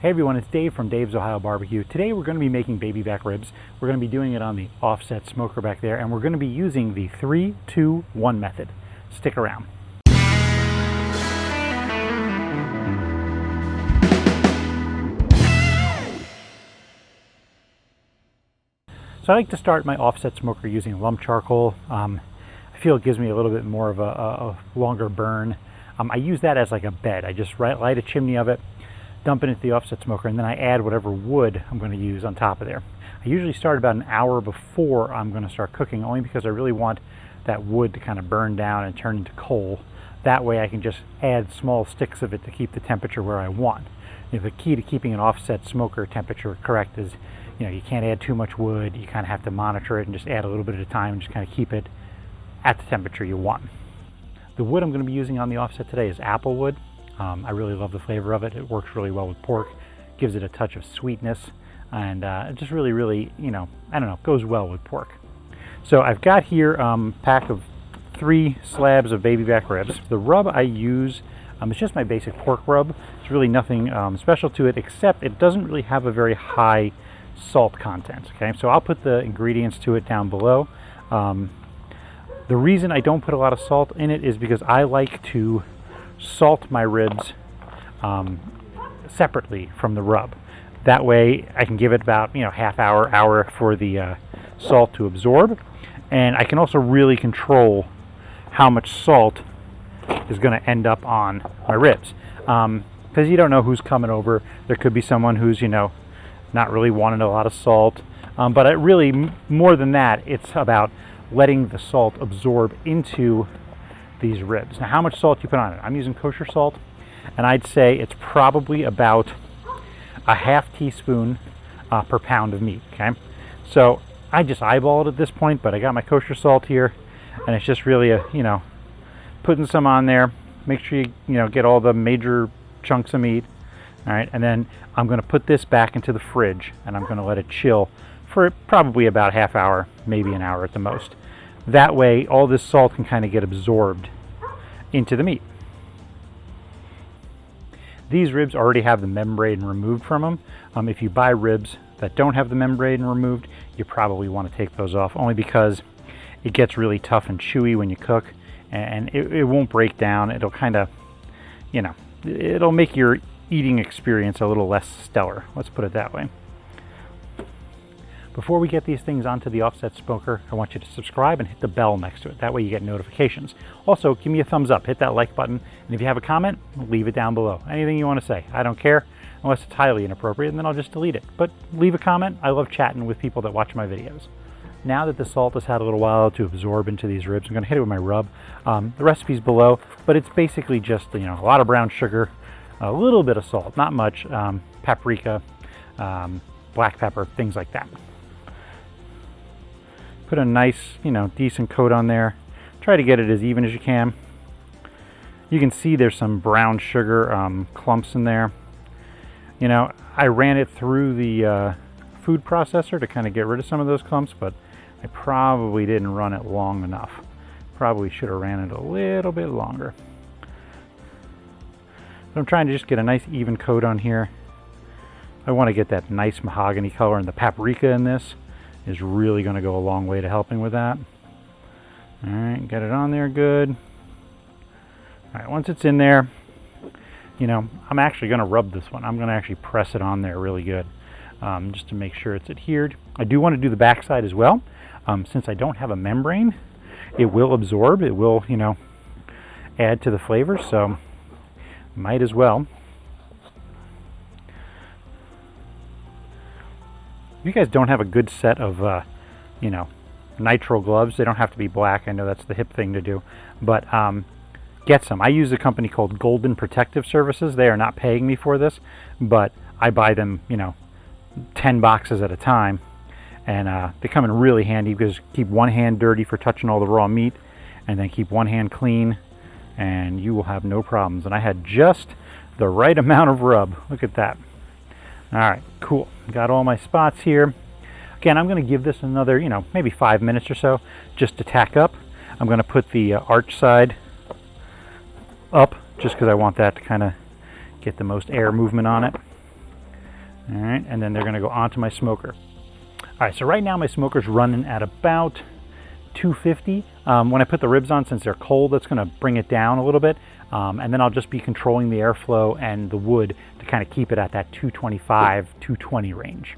Hey everyone, it's Dave from Dave's Ohio Barbecue. Today we're going to be making baby back ribs. We're going to be doing it on the offset smoker back there, and we're going to be using the 3-2-1 method. Stick around. So I like to start my offset smoker using lump charcoal. I feel it gives me a little bit more of a longer burn. I use that as like a bed. I just light a chimney of it, dump it into the offset smoker, and then I add whatever wood I'm going to use on top of there. I usually start about an hour before I'm going to start cooking, only because I really want that wood to kind of burn down and turn into coal. That way I can just add small sticks of it to keep the temperature where I want. The key to keeping an offset smoker temperature correct is, you can't add too much wood. You kind of have to monitor it and just add a little bit at a time and just kind of keep it at the temperature you want. The wood I'm going to be using on the offset today is apple wood. I really love the flavor of it. It works really well with pork, gives it a touch of sweetness, and it just really, goes well with pork. So I've got here a pack of 3 slabs of baby back ribs. The rub I use is just my basic pork rub. It's really nothing special to it, except it doesn't really have a very high salt content. Okay, so I'll put the ingredients to it down below. The reason I don't put a lot of salt in it is because I like to salt my ribs separately from the rub. That way I can give it about half hour for the salt to absorb, and I can also really control how much salt is going to end up on my ribs, because you don't know who's coming over. There could be someone who's not really wanting a lot of salt, but it really, more than that, it's about letting the salt absorb into these ribs. Now, how much salt you put on it? I'm using kosher salt, and I'd say it's probably about a half teaspoon per pound of meat. Okay, so I just eyeball it at this point, but I got my kosher salt here, and it's just really putting some on there. Make sure you get all the major chunks of meat. All right, and then I'm going to put this back into the fridge, and I'm going to let it chill for probably about half hour, maybe an hour at the most. That way, all this salt can kind of get absorbed into the meat. These ribs already have the membrane removed from them. If you buy ribs that don't have the membrane removed, you probably want to take those off, only because it gets really tough and chewy when you cook, and it won't break down. It'll kind of, it'll make your eating experience a little less stellar. Let's put it that way. Before we get these things onto the offset smoker, I want you to subscribe and hit the bell next to it. That way you get notifications. Also, give me a thumbs up, hit that like button, and if you have a comment, leave it down below. Anything you want to say. I don't care, unless it's highly inappropriate, and then I'll just delete it. But leave a comment. I love chatting with people that watch my videos. Now that the salt has had a little while to absorb into these ribs, I'm going to hit it with my rub. The recipe's below, but it's basically just a lot of brown sugar, a little bit of salt, not much, paprika, black pepper, things like that. Put a nice, decent coat on there. Try to get it as even as you can. You can see there's some brown sugar clumps in there. I ran it through the food processor to kind of get rid of some of those clumps, but I probably didn't run it long enough. Probably should have ran it a little bit longer. So I'm trying to just get a nice even coat on here. I want to get that nice mahogany color, and the paprika in this is really going to go a long way to helping with that. All right, get it on there good. All right, once it's in there, I'm actually going to rub this one. I'm going to actually press it on there really good, just to make sure it's adhered. I do want to do the backside as well. Since I don't have a membrane, it will absorb. It will, add to the flavor, so might as well. If you guys don't have a good set of, nitrile gloves, they don't have to be black. I know that's the hip thing to do, but get some. I use a company called Golden Protective Services. They are not paying me for this, but I buy them, 10 boxes at a time, and they come in really handy because keep one hand dirty for touching all the raw meat, and then keep one hand clean, and you will have no problems. And I had just the right amount of rub. Look at that. All right, cool. Got all my spots here. Again, I'm going to give this another, maybe 5 minutes or so just to tack up. I'm going to put the arch side up just because I want that to kind of get the most air movement on it. All right, and then they're going to go onto my smoker. All right, so right now my smoker's running at about 250. When I put the ribs on, since they're cold, that's going to bring it down a little bit. And then I'll just be controlling the airflow and the wood to kind of keep it at that 225, 220 range.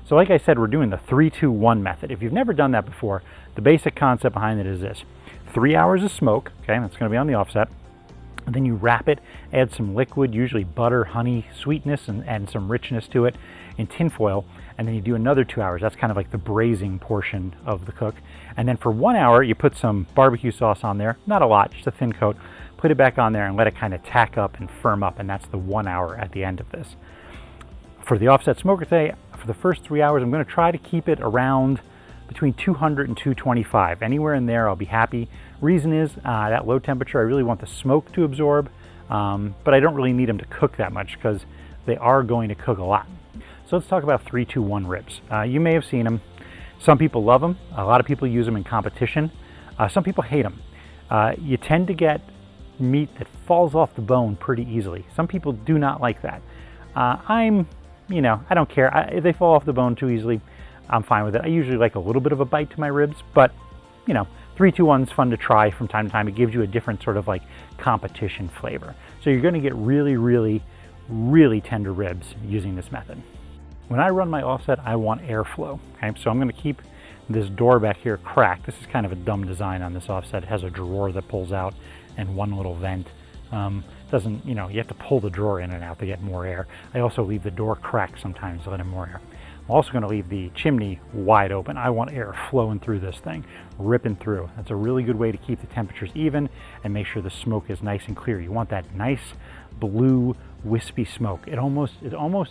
So like I said, we're doing the 3-2-1 method. If you've never done that before, the basic concept behind it is this. 3 hours of smoke, okay, that's going to be on the offset. And then you wrap it, add some liquid, usually butter, honey, sweetness, and some richness to it in tin foil. And then you do another 2 hours. That's kind of like the braising portion of the cook. And then for 1 hour, you put some barbecue sauce on there. Not a lot, just a thin coat. Put it back on there and let it kind of tack up and firm up. And that's the 1 hour at the end of this. For the offset smoker today, for the first 3 hours, I'm going to try to keep it around between 200 and 225. Anywhere in there, I'll be happy. Reason is that low temperature, I really want the smoke to absorb, but I don't really need them to cook that much because they are going to cook a lot. So let's talk about 3-2-1 ribs. You may have seen them. Some people love them. A lot of people use them in competition. Some people hate them. You tend to get meat that falls off the bone pretty easily. Some people do not like that. I don't care. If they fall off the bone too easily, I'm fine with it. I usually like a little bit of a bite to my ribs, but 3-2-1 is fun to try from time to time. It gives you a different sort of like competition flavor. So you're going to get really, really, really tender ribs using this method. When I run my offset, I want airflow. Okay, so I'm going to keep this door back here cracked. This is kind of a dumb design on this offset. It has a drawer that pulls out and one little vent. Doesn't, you have to pull the drawer in and out to get more air. I also leave the door cracked sometimes to let in more air. I'm also going to leave the chimney wide open. I want air flowing through this thing, ripping through. That's a really good way to keep the temperatures even and make sure the smoke is nice and clear. You want that nice blue wispy smoke. It almost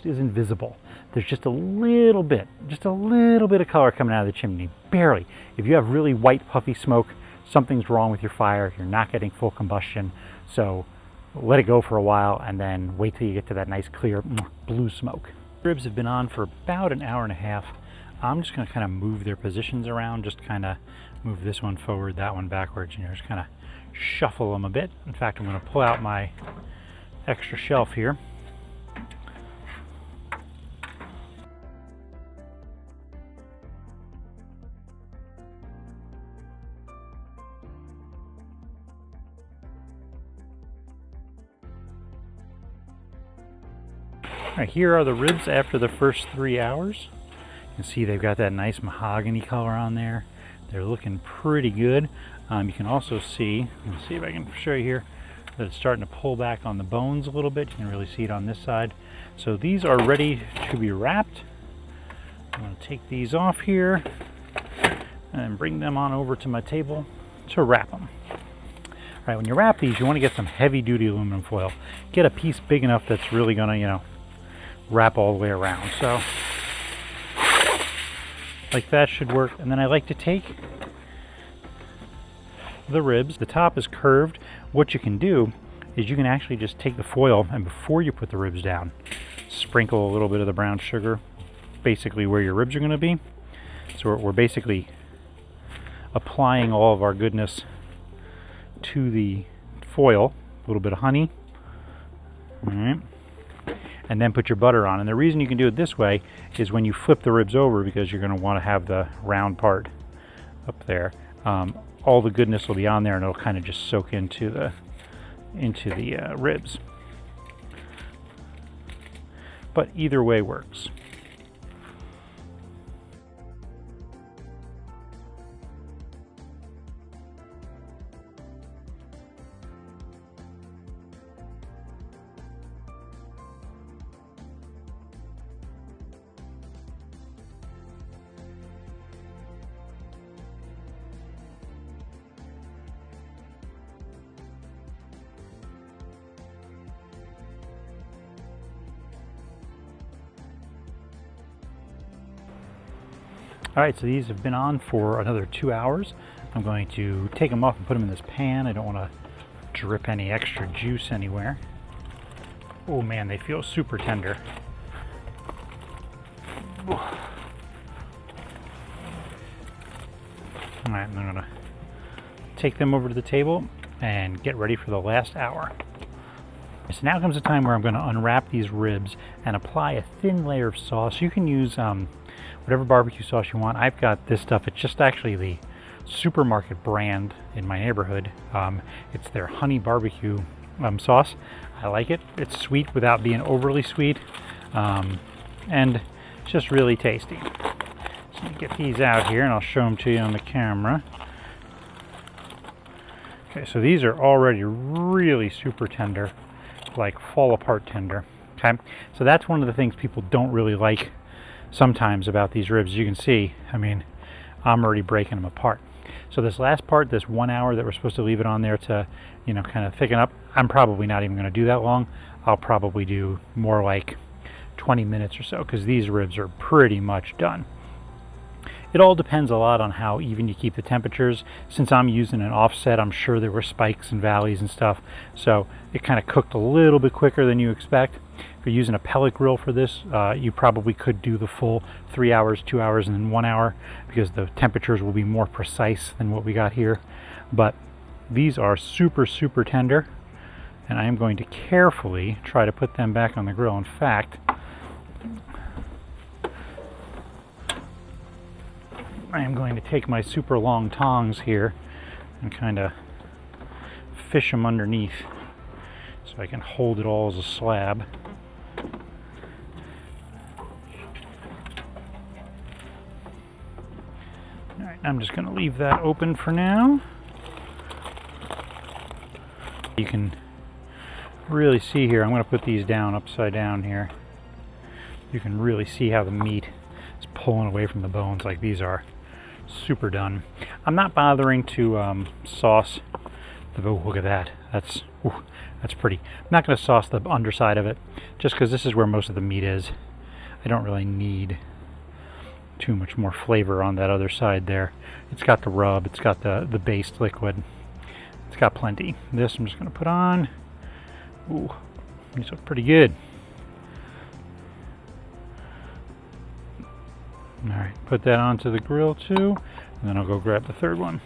is invisible. There's just a little bit of color coming out of the chimney, barely. If you have really white puffy smoke, something's wrong with your fire. You're not getting full combustion. So let it go for a while and then wait till you get to that nice clear blue smoke. Ribs have been on for about an hour and a half. I'm just going to kind of move their positions around, just kind of move this one forward, that one backwards, just kind of shuffle them a bit. In fact, I'm going to pull out my extra shelf here. All right, here are the ribs after the first 3 hours. You can see they've got that nice mahogany color on there. They're looking pretty good. You can also see, let's see if I can show you here, that it's starting to pull back on the bones a little bit. You can really see it on this side. So these are ready to be wrapped. I'm going to take these off here and bring them on over to my table to wrap them. All right, when you wrap these, you want to get some heavy-duty aluminum foil. Get a piece big enough that's really going to, wrap all the way around. So like that should work. And then I like to take the ribs. The top is curved. What you can do is you can actually just take the foil and before you put the ribs down, sprinkle a little bit of the brown sugar basically where your ribs are going to be. So we're basically applying all of our goodness to the foil. A little bit of honey. All right. And then put your butter on. And the reason you can do it this way is when you flip the ribs over, because you're going to want to have the round part up there, all the goodness will be on there and it'll kind of just soak into the ribs. But either way works. All right, so these have been on for another 2 hours. I'm going to take them off and put them in this pan. I don't want to drip any extra juice anywhere. Oh man, they feel super tender. All right, I'm gonna take them over to the table and get ready for the last hour. So now comes the time where I'm going to unwrap these ribs and apply a thin layer of sauce. You can use whatever barbecue sauce you want. I've got this stuff. It's just actually the supermarket brand in my neighborhood. It's their honey barbecue sauce. I like it. It's sweet without being overly sweet, and it's just really tasty. So let me get these out here and I'll show them to you on the camera. Okay, so these are already really super tender, like fall apart tender. Okay, so that's one of the things people don't really like sometimes about these ribs. You can see, I mean, I'm already breaking them apart. So this last part, this 1 hour that we're supposed to leave it on there to, you know, kind of thicken up, I'm probably not even going to do that long. I'll probably do more like 20 minutes or so, because these ribs are pretty much done. It all depends a lot on how even you keep the temperatures. Since I'm using an offset, I'm sure there were spikes and valleys and stuff, so it kind of cooked a little bit quicker than you expect. If you're using a pellet grill for this, you probably could do the full 3 hours, 2 hours, and then 1 hour, because the temperatures will be more precise than what we got here. But these are super, super tender, and I am going to carefully try to put them back on the grill. In fact, I am going to take my super long tongs here and kind of fish them underneath so I can hold it all as a slab. Alright, I'm just going to leave that open for now. You can really see here, I'm going to put these down upside down here. You can really see how the meat is pulling away from the bones. Like, these are super done. I'm not bothering to sauce the, oh, look at that. That's pretty. I'm not going to sauce the underside of it, just because this is where most of the meat is. I don't really need too much more flavor on that other side there. It's got the rub, it's got the based liquid, it's got plenty. This I'm just going to put on. Ooh, these look pretty good. Alright, put that onto the grill too, and then I'll go grab the third one.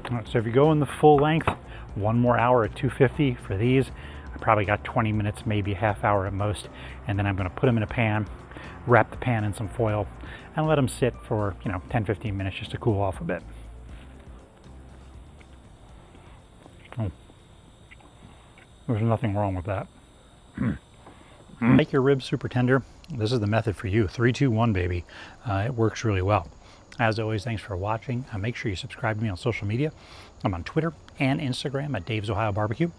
Alright, so if you go in the full length, 1 more hour at 250 for these. I probably got 20 minutes, maybe a half hour at most, and then I'm going to put them in a pan, wrap the pan in some foil, and let them sit for, 10-15 minutes just to cool off a bit. Oh. There's nothing wrong with that. Make your ribs super tender. This is the method for you. 3, 2, 1, baby. It works really well. As always, thanks for watching. Make sure you subscribe to me on social media. I'm on Twitter and Instagram at Dave's Ohio Barbecue.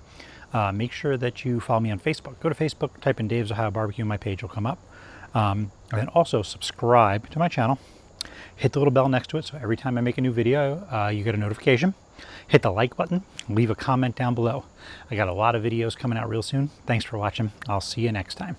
Make sure that you follow me on Facebook. Go to Facebook, type in Dave's Ohio Barbecue, my page will come up. And then also subscribe to my channel. Hit the little bell next to it, so every time I make a new video, you get a notification. Hit the like button, leave a comment down below. I got a lot of videos coming out real soon. Thanks for watching. I'll see you next time.